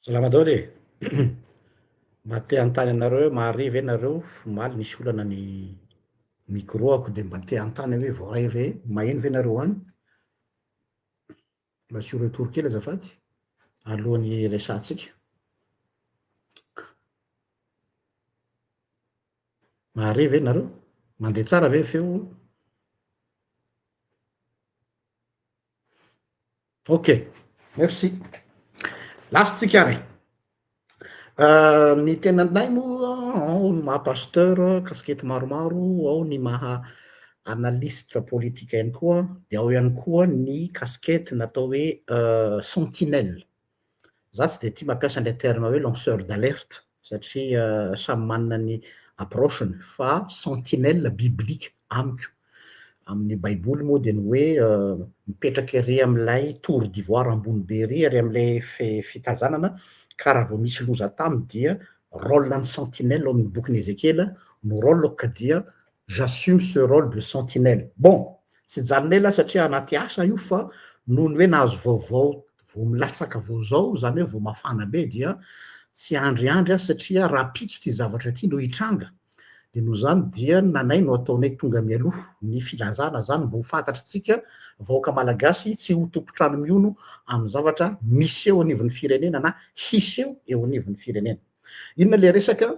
Salama daholy e. Mba te hanontany anareo, mahare ve nareo omaly nisy olana ny micro-ako de mba te hanontany hoe voaray ve maheno ve nareo any? Mba asio retour kely azafady alohan'ny resahantsika. Mahare ve nareo? Mandeha tsara ve feo? Ok, merci. Lasatsika ary. Ny tenanay moa ao ny maha pasteur kaskety maromaro, ao ny maha analyste politika ihany koa, de ao ihany koa ny kaskety natao hoe sentinelle. Za tsy de tia mampiasa an'lay terme hoe lanceur d'alerte satria samy manana ny approche-ny fa sentinelle biblique amiko. Amin'ny baiboly moa de ny hoe mipetraka ery am'lay tour d'ivoire ambony be ery, ery am'lay fitazanana ka raha vao misy loza taminy dia rôle-n'ny sentinelle ao amin'ny bokin'i Ezekela no rôle ka dia j'assume ce rôle de sentinelle. Bon, tsy jalinay satria anaty asa io fa nohony hoe nahazo vaovao vao milatsaka vao zao, zany hoe vao mafana be dia tsy andryandry satria rapitso ty zavatra ty no hitranga. De noho zany dia nanay no ataonay tonga mialoha ny filazana zany mba ho fantatritsika vahoaka malagasy tsy ho tompotrano miono amin'ny zavatra miseho anivon'ny firenena na hiseho eo anivon'ny firenena. Inona le resaka?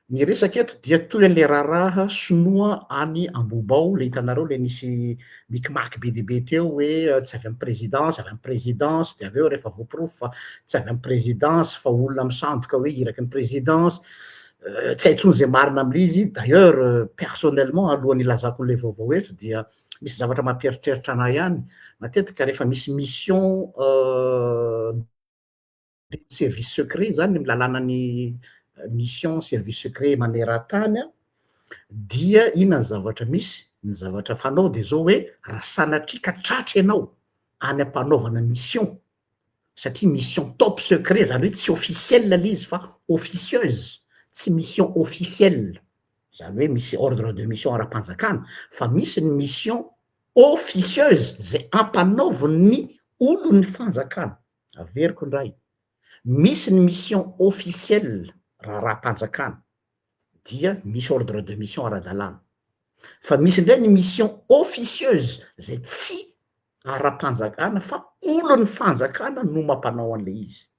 Ny resaka eto dia toy an'le raharaha sinoa any Ambobao le hitanareo le nisy mikimaky be dia be teo hoe tsy avy amin'ny présidence de avy eo rehefa voapirofo fa tsy avy amin'ny présidence fa olona misandoka hoe iraky ny présidence. Tsy hay intsony zay marina am'l'izy. D'ailleurs personnellement alohan'ny ilazako an'le vaovao eto dia misy zavatra mampieritreritra anahy ihany. Matetika rehefa misy mission service secret zany amin'ny lalànan'ny mission service secret maneran-tany a, dia inona ny zavatra misy? Ny zavatra fanao de zao hoe raha sanatria ka tratra ianao any am-panaovana mission, satria mission top secret zany hoe tsy officiel le izy fa officieuse, tsy mission officielle, zany hoe misy ordre de mission ara-panjakana, fa misy ny mission officieuse zay ampanaovin'ny olon'ny fanjakana. Averiko indray. Misy ny mission officielle raharaham-panjakana dia misy ordre de mission ara-dalàna. Fa misy ndray ny mission officieuse zay tsy ara-panjakana fa olon'ny fanjakana no mampanao an'le izy.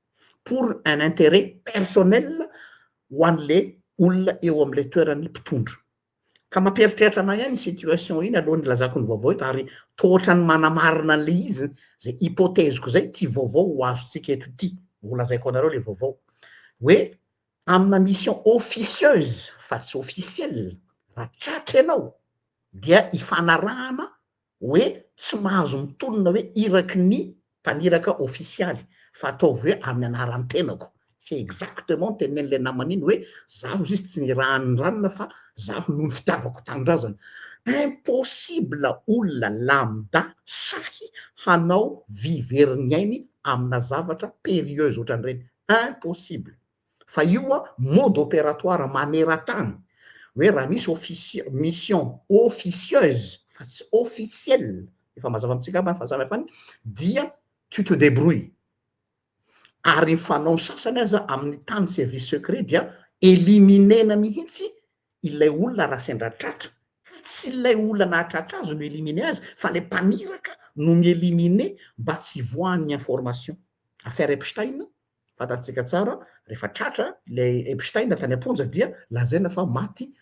Pour un intérêt personnel ho an'le olona eo am'le toeran'ny mpitondra. Ka mampieritreritra anay ihany situation iny alohan'ny ilazako ny vaovao eto ary toa ohatrany manamarina an'le izy zay hypothèse-ko zay ty vaovao ho azontsika eto ty. Ho lazaiko anareo le vaovao hoe amina mission officieuse fa tsy officielle raha tratra ianao dia hifanarahana hoe tsy mahazo mitonona hoe iraky ny mpaniraka ofisialy fa ataovy hoe amin'ny anaran'ny tenako. C'est exactement tenen'le namana iny hoe zaho izy tsy nirahan'ny ranona fa zaho noho ny fitiavako tanindrazana. Impossible olona lambda sahy hanao viverin'ny ainy amina zavatra périlleuse ohatran'ireny. Impossible. Fa io a mode opératoire maneran-tany hoe raha misy mission officieuse fa tsy officielle, efa mazava amitsika aby fa samy hafa any, dia tu te débrouilles. Ary ny fanao sasany aza amin'ny tany service secret dia éliminena mihitsy ilay olona raha sendra tratra. Tsy ilay olona nahatratra azy no éliminer azy fa le mpaniraka no mi-éliminer mba tsy voahan'ny information. Affaire Epstein, fantatsika tsara, rehefa tratra le Epstein tany am-ponja dia lazaina fa maty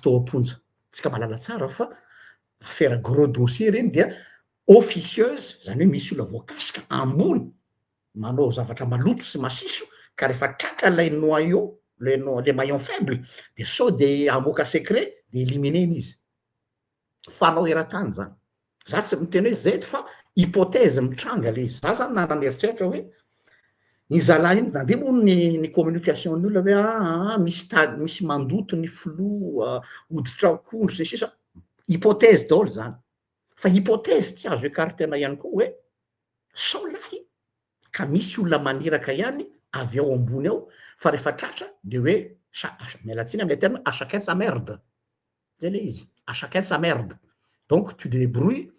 tao am-ponja. Tsika mahalala tsara fa affaire gros dossier reny dia officieuse, zany hoe misy olona voakasika ambony manao zavatra maloto sy masiso ka rehefa tratra lay noyau, le maillon faible de sao de amoaka secret de éliminena izy. Fanao eran-tany zany. Za tsy miteny hoe zay fa hypothèse mitranga le izy. Za zany nananieritreritra hoe ny zalahy iny nandeha moa ny communication-ny olona hoe misy mandoto ny filoha hoditra akondro sy sisa. Hypothèse daholo zany. Fa hypothèse tsy azo ekartena ihany koa hoe sao lahy ka misy olona maniraka ihany avy ao ambony ao fa rehefa tratra de hoe mialatsiny am'le terme à chacun sa merde. Zay le izy. À chacun sa merde. Donc tu te débrouilles,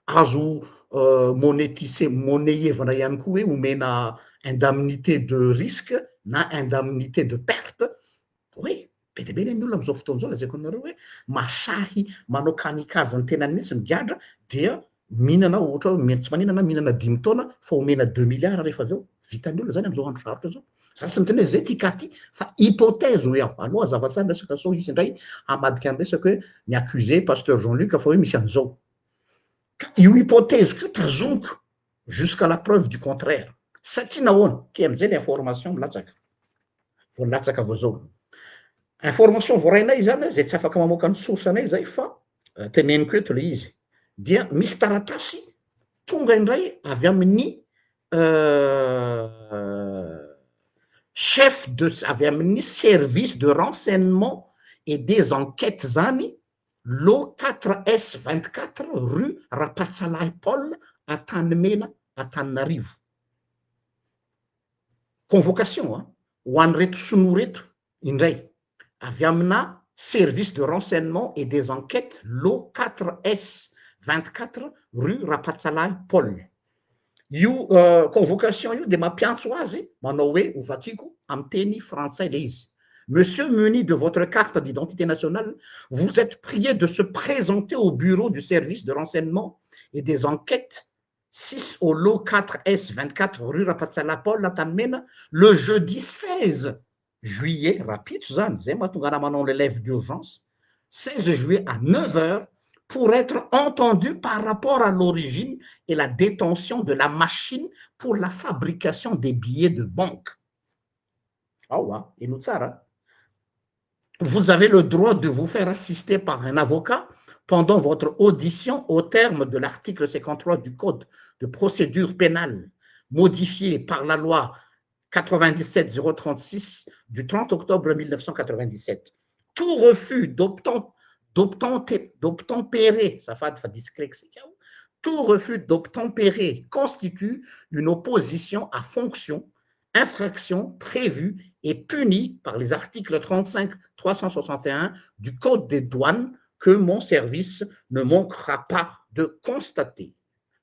azo monnaie-evana ihany koa hoe omena indemnité de risque na indemnité de perte hoe be de be ny olona am'izao fotoana zao lazaiko anareo hoe masahy manao kamikaze ny tenany mihitsy migadra dia mihinana ohatra hoe tsy maninana mihinana 5 taona fa omena 2 milliards rehefa avy eo vitan'ny olona zany am'izao andro sarotra zao za tsy miteny hoe zay tikaty fa hypothèse hoe aho aloha azavatsa ny resaka sao izy indray hamadika ny resaka hoe ny accusé pasteur Jean-Luc fa hoe misy an'izao ka io hypothèse ko tazomiko jusqu'à la preuve du contraire satria nahoana ty am'izay le information milatsaka vao nilatsaka vao zao information voarainay zany zay tsy afaka mamoaka ny source anay zay fa teneniko eto le izy dia misy taratasy tonga indray avy amin'ny chef de avy amin'ny service de renseignement et des enquêtes zany lo 4S 24 rue Rapatsalahy Paul Antanimena Antananarivo convocation ho an'ny reto sinoa reto indray avy amina service de renseignement et des enquêtes lo 4S 24 rue Rapatsalahy Paul io convocation io de mampiantso azy manao hoe ovakiko amin'ny teny frantsay le izy monsieur muni de votre carte d'identité nationale vous êtes prié de se présenter au bureau du service de renseignement et des enquêtes 6 au lot 4S 24 rue Rapatsalahy Paul Antanimena le jeudi 16 juillet rapitso zany zay mahatonga raha manao l'élève d'urgence 16 juillet à 9h pour être entendu par rapport à l'origine et la détention de la machine pour la fabrication des billets de banque. Ah ouais, et nous ça, vous avez le droit de vous faire assister par un avocat pendant votre audition au terme de l'article 53 du Code de procédure pénale, modifié par la loi 97-036 du 30 octobre 1997. Tout refus d'obtempérer, ça fait discret, tout refus d'obtempérer constitue une opposition à fonction, infraction prévue et punie par les articles 35-361 du Code des douanes que mon service ne manquera pas de constater.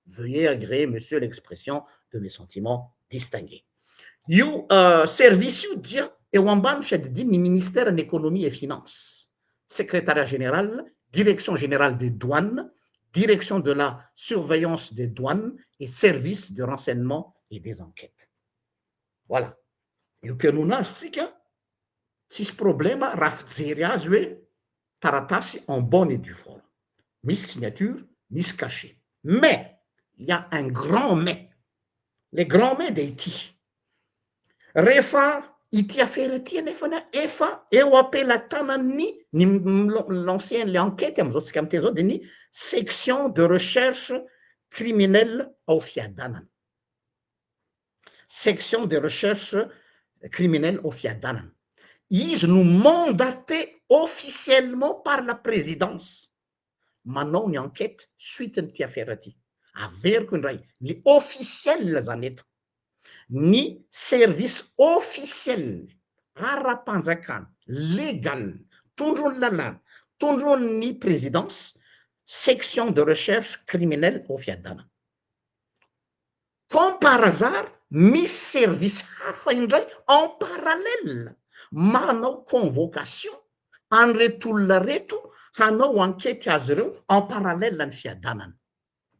Veuillez agréer, monsieur, l'expression de mes sentiments distingués. Io service io dia eo ambany fiadidiny ny ministère de l'économie et finances, secrétariat général, direction générale des douanes, direction de la surveillance des douanes et service de renseignement et des enquêtes. Voilà. Io mpianoana azy tsika tsisy problème raha fijery azy hoe taratasy en bonne et due forme. Misy signature, misy cachet. Mais il y a un grand mais. Le grand mais de ity. Rehefa ity affaire ity nefany efa eo apelatanany l'ancien le enquête am'izao tsika am'teny zao de ny section de recherche criminelle ao fiadanana. Section de recherche criminelle au fiadanana. Izy no mandaté officiellement par la présidence manao ny enquête suite nyity affaire ity. Averiko indray ny officiel zany eto. Ny service officiel ara-panjakana légal tondrony lalàna tondrony présidence section de recherche criminelle au fiadanana. Comme par hasard misy service hafa indray en parallèle manao convocation an'ireto olona reto hanao enquête azy ireo en parallèle ny fiadanana.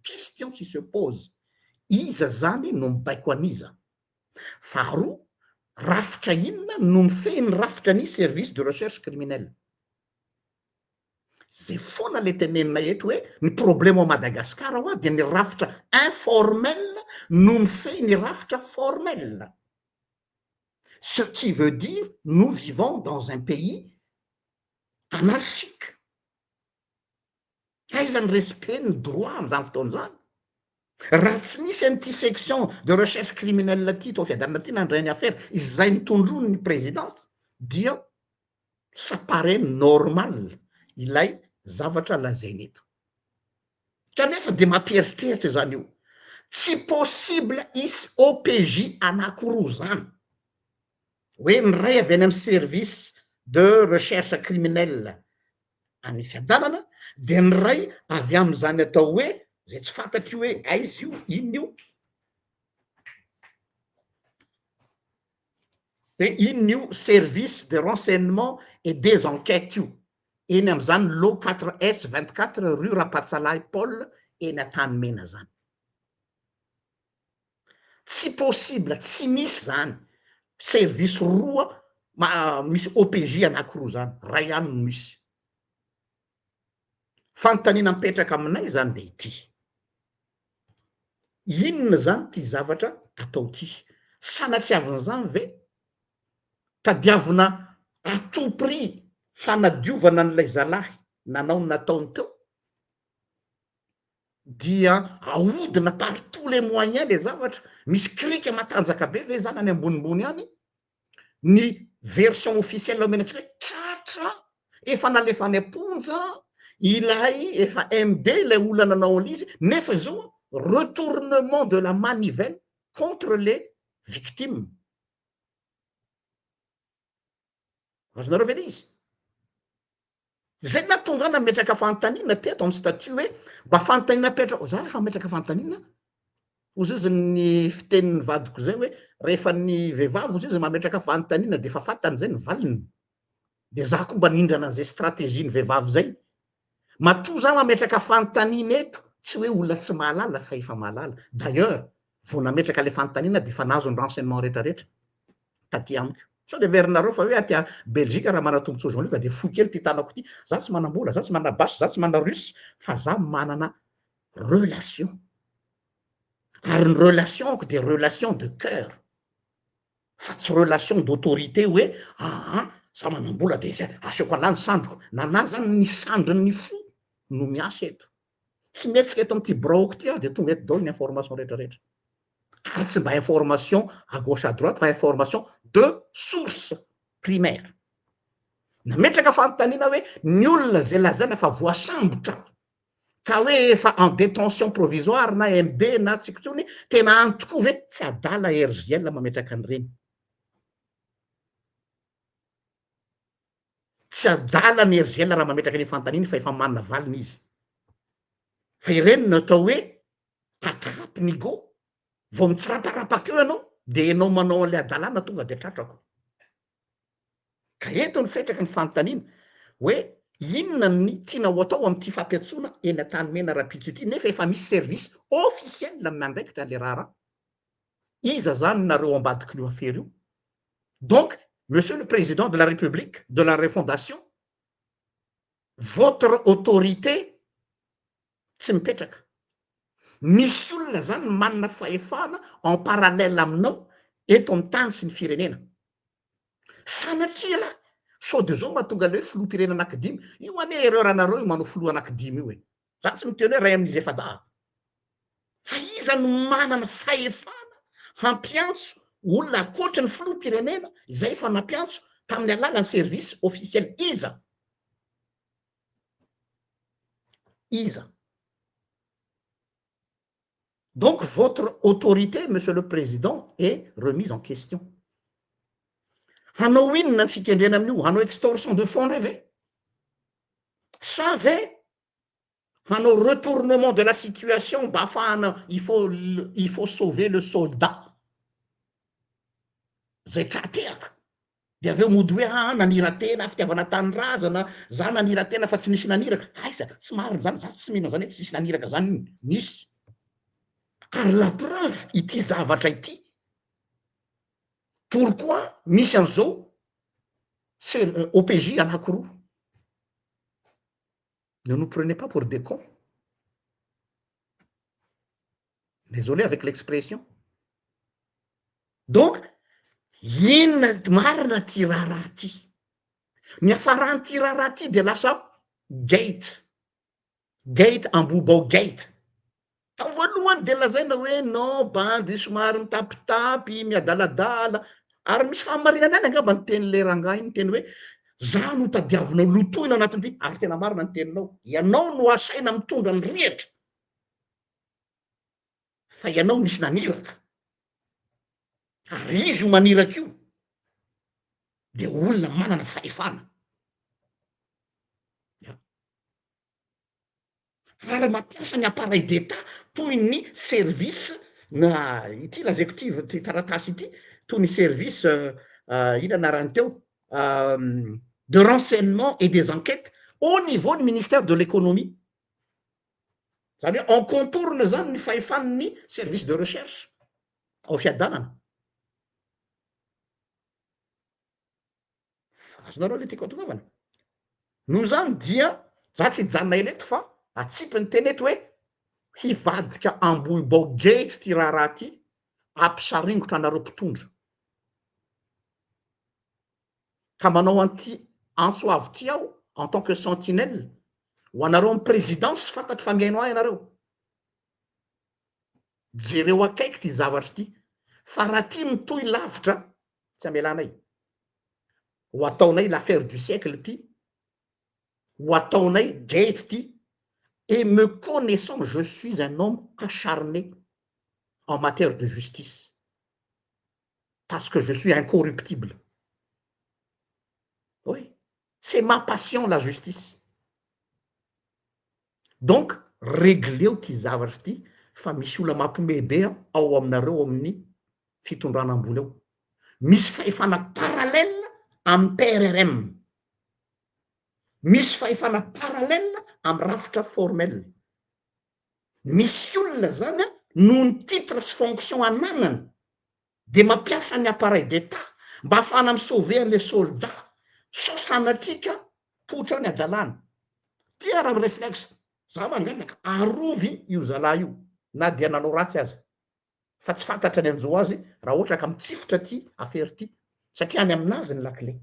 Question qui se pose, iza zany no mibaiko aniza? Faharoa, rafitra inona no mifehy ny rafitra ny service de recherche criminelle? Zay foana le teneninay eto hoe ny problème au Madagascar hoa dia ny rafitra informel no mifehy ny rafitra formel. Ce qui veut dire nous vivons dans un pays anarchique. Aiza ny respect ny droit am'izany fotoana zany? Raha tsy nisy an'ity section de recherche criminelle ty tao fiadanana ty nandray ny affaire izay nitondrony ny présidence dia ça paraît normal ilay zavatra lazainy eto. Kanefa de mampieritreritra zany io. Tsy possible isy OPJ anankiroa zany. Hoe ny ray avy any amin'ny service de recherche criminelle any fiadanana de ny ray avy am'izany atao hoe zay tsy fantatry hoe aizy io inona io ino io service de renseignement et des enquêtes io eny am'izany lo 4S 24 rue Rapatsalahy Paul eny an-tanymena zany tsy possible tsy misy zany service roa misy OPJ anakiroa zany ray ihany no misy fanontaniana mipetraka aminay zany de ity inona zany ty zavatra atao ty sanatriavin'izany ve tadiavina à tout prix hanadiovana an'ilay zalahy nanao ny nataony teo dia ahodina par tous les moyens le zavatra misy krika matanjaka be ve zany any ambonimbony any ny version officielle omenantsika hoe tratra efa nalefany amponja ilay efa MD lay olana nanao an'izy nefa zao retournement de la manivelle contre les victimes azonareo ve le izy zay natonga nametraka fanontaniana teto amin'ny statut hoe mba fanontaniana petraka za rehefa metraka fanontaniana ozy izy ny fitenin'ny vadiko zay hoe rehefa ny vehivavy ozy izy mametraka fanontaniana de efa fantany zay ny valiny de za ko mba nindrana an'izay stratégie ny vehivavy zay matoa za mametraka fanontaniana eto tsy hoe olona tsy mahalala fa efa mahalala d'ailleurs vao nametraka le fanontaniana de efa nazo ny renseignement rehetrarehetra taty amiko sao de verinareo fa hoe atya Belzika raha mana tombontsoa Jean-Luc de fo kely ty tanako ty za tsy manam-bola za tsy mana basy za tsy mana russe fa za manana relation ary ny relationko de relation de cœur fa tsy relation d'autorité hoe za manam-bola de zay aseko alany sandroko nana zany ny sandrin'ny fo no miasa eto tsy mihetsika eto am'ty braoko ty aho de tonga eto dao ny information rehetrarehetra ary tsy mba information à gauche à droite fa information de source primaire nametraka fanontaniana hoe ny olona zay lazana fa voasambotra ka hoe efa en détention provisoire na MD na tsikitsony tena any tokoa ve tsy adala RGL mametraka an'ireny tsy adala ny RGL raha mametraka ny fanontaniana fa efa manana valiny izy fa ireny no atao hoe atrape nigo vao mitsiraparapaka eo ianao de enao manao an'le adalàna tonga de tratrako ka eto ny fetraka ny fanontaniana hoe inona ny tiana ho atao am'ty fampiatsoana eny an-tanymena rapitso ity nefa efa misy service officiel mandraikitra le raha iza zany nareo ambadiky nio afery io donc monsieur le président de la république de la refondation votre autorité tsy mipetraka misy olona zany manana fahefana en parallèle aminao eto amin'ny tany sy ny firenena sanatria la sao de zao mahatonga le hoe filoham-pirena anankidimy io ane erreur anareo io manao filoha anankidimy io e za tsy miteny hoe ray amin'izy efa da fa iza no manana fahefana hampiantso olona akoatra ny filoham-pirenena izay efa nampiantso tamin'ny alalany service officiel iza donc votre autorité monsieur le président est remise en question hanao inona ny fikendrena amin'io hanao extorsion de fonds ndray ve sa ve hanao retournement de la situation mba ahafahana il faut sauver le soldat zay trateraka de aveo mody hoe nanira-tena fitiavana tanyrazana za nanira-tena fa tsy nisy naniraka aiza tsy mariny zany za tsy mihina zany hoe tsy nisy naniraka zany nisy ary la preuve ity zavatra ity pourquoi misy an'izao OPJ anakiroa ne nous prenez pas pour des cons désolé avec l'expression donc inona marina ty raharaha ty ny afarany ty raharaha ty de lasa gate ambobao gate tam voalohany de lazaina hoe non bandy somary mitapitapy miadaladala ary misy fahamarinana any angamba ny tenyle rangahy ny teny hoe za no tadiavinao lotoina anatin'ity ary tena marina ny teninao ianao no asaina mitondra ny rihatra fa ianao nisy naniraka ary izy io maniraka io de olona manana fahefana ary mampiasa ny appareil d'état toy ny service na ity lazaiko ty ty taratasy ity toy ny service inanarany teo de renseignement et des enquêtes au niveau du ministère de l'économie. Zany hoe en contourne zany ny fahefan'ny service de recherche ao fiadanana. Azonareo le tiako atonavana. No zany dia za tsy hijanona ela eto fa atsipy ny teny eto hoe hivadika ambohibao gate ty raha ty ampisaringotra anareo mpitondra ka manao anty antso avy ty aho en tant que sentinelle ho anareo amy présidence fantatry fa miaino ahy ianareo jereo akaiky ty zavatry ty fa raha ty mitohy lavitra tsy amelanay ho ataonay l'affaire du siècle ty ho ataonay gate ty et me connaissant je suis un homme acharné en matière de justice parce que je suis incorruptible. Oui, c'est ma passion la justice. Donc régleo ty zavatry ty fa misy ola mampimebe ao aminareo amin'ny fitondrana ambony eo. Misy fahefana parallèle amy PRRM. Misy fahefana parallèle amy rafitra formel. Misy olona zany noho ny titre sy fonction ananany de mampiasa ny appareil d'état mba ahafahana misauver an'le soldat sao sanatrika potra ny adalàna. Ty ara amy réflexe za manganaka arovy io zalahy io na dia nanao ratsy azy fa tsy fantatra ny anjo azy raha ohatra ka mitsifotra ty affaire ty satria any aminazy ny lakile.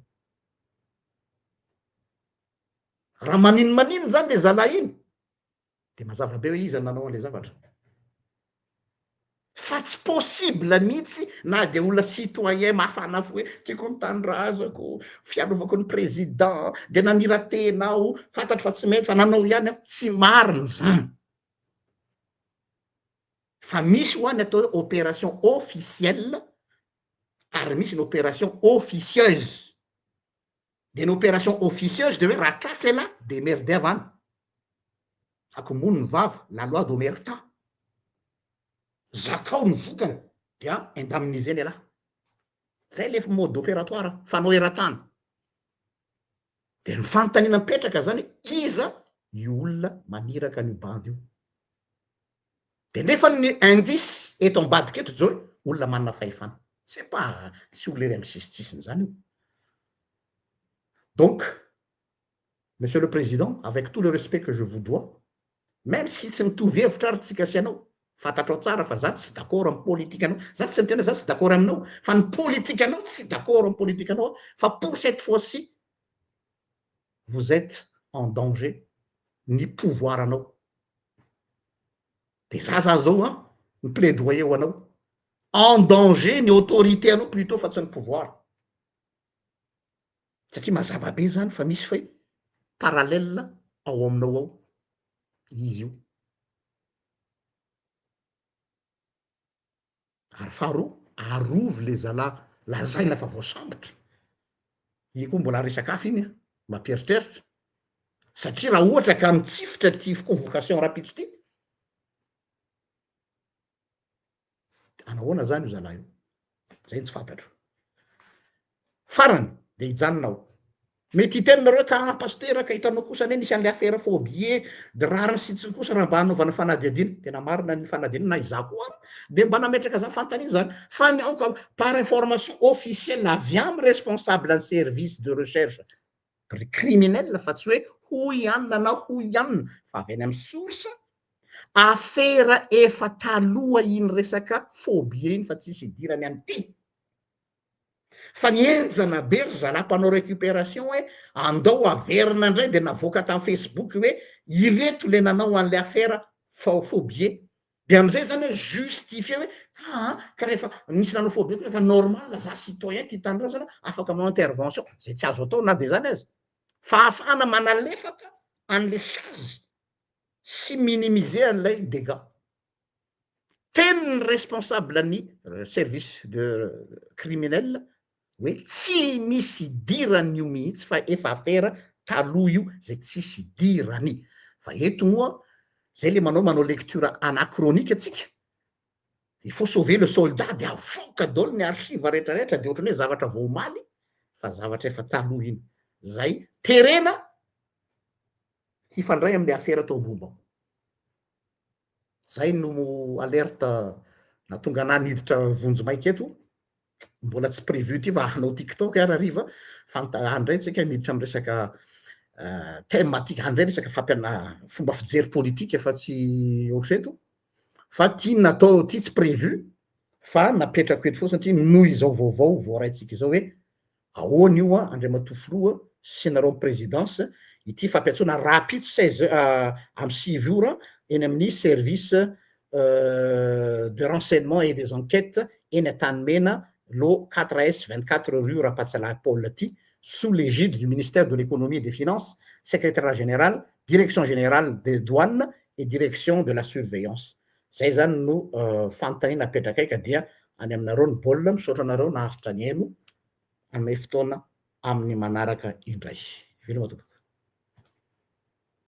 Raha manino zany le zalahy iny de mazava be hoe iza nanao an'le zavatra fa tsy possible mihitsy na de olona citoyen mafana fo hoe tiako mitandrazako fiarovako ny président de naniratenao fantatry fa tsy mety fa nanao ihany aho tsy mariny zany fa misy ho any atao hoe opération officielle ary misy ny opération officieuse de ny opération officieuse de hoe raha tratra ela de merde avany akomono ny vava la loi d'omerta zakao ny vokany dia indemniser ny elahy zay le mode opératoire fanao eran-tany de ny fanontaniana mipetraka zany iza io olona maniraka ny bandy io de nefa ny indice eto ambadika eto zao olona manana fahefana c'est pas tsy olona ery amy justice zany io. Donc monsieur le président avec tout le respect que je vous dois même si tsy mitovy hevitra ary tsika sy anao fantatrao tsara fa za tsy d'accord amy politique anao za tsy mitena za tsy d'accord aminao fa ny politique anao tsy d'accord amy politique anao fa pour cette fois-ci vous êtes en danger ny pouvoir anao de za zao ny plaidoyer anao en danger ny autorité anao plutôt fa tsy ny pouvoir satria mazava be zany fa misy fa parallèle ao aminao ao izy io ary faharoa arovy le zala lazaina fa voasambotra i koa mbola resakafo iny mampieritreritra satria raha ohatra ka mitsifotra ty convocation rapide ty anahoana zany io zalahy io zay tsy fantatro farany de hijanonao mety hitenonareo ka pasteur ka hitanao kosa ane nisy an'le affaire phobie de rariny sitsiny kosa raha mba hanaovana fanadihadina tena marina ny fanadihana na iza koa de mba nametraka za fantaniny zany fa ny aoka par information officielle avy amy responsable ny service de recherche criminel fa tsy hoe hoy ianona na hoy ianona fa avy any amy source affaire efa taloha iny resaka phobie iny fa tsisy idirany am'ty fa nienjana be ry zalam-panao récupération hoe andao averina indray de navoaka tamy Facebook hoe ireto le nanao an'le affaire phobie de amizay zany hoe justifie hoe ka rehefa nisy nanao phobie koa ka normal za citoyen ty tanindrazana afaka manao intervention zay tsy azo atao na de zany azy fa ahafahana manalefaka an'le sazy sy minimiser an'ilay dégâts teny ny responsable ny service de criminel hoe tsy misy idirany io mihitsy fa efa affaire taloha io zay tsisy idirany fa eto moa zay le manao lecture anachronique atsika il faut sauver le soldat de avoka daholo ny archive rehetrarehetra de ohatrany hoe zavatra voamaly fa zavatra efa taloha iny zay terena hifandray amin'ny afera tao ambomba zay no alerte na tonga ana niditra vonjy maika eto mbola tsy prévu ty fa hanao tiktok ary ariva fa andray tsika miditra amy resaka thématique andray resaka fampiana fomba fijery politika fa tsy ohatreto fa ty natao ty tsy prévu fa napetrako eto fo satria noho izao vaovao voaraintsika izao hoe ahoana io a Andriamatofiloa sy nareo amy présidence ity fampiatsoana rapide 16 amy 6 ora eny amin'ny service de renseignement et des enquêtes eny an-tanimena lo 4S 24 rue Rapatsalahy Paul ty sous l'égide du ministère de l'économie et des finances, secrétaire général, direction générale des douanes et direction de la surveillance. Zay zany no fanontaniana apetraka eka dia any aminareo ny baolina misaotra anareo naharitra ny elo ame fotoana amin'ny manaraka indray. Veloma tompoko.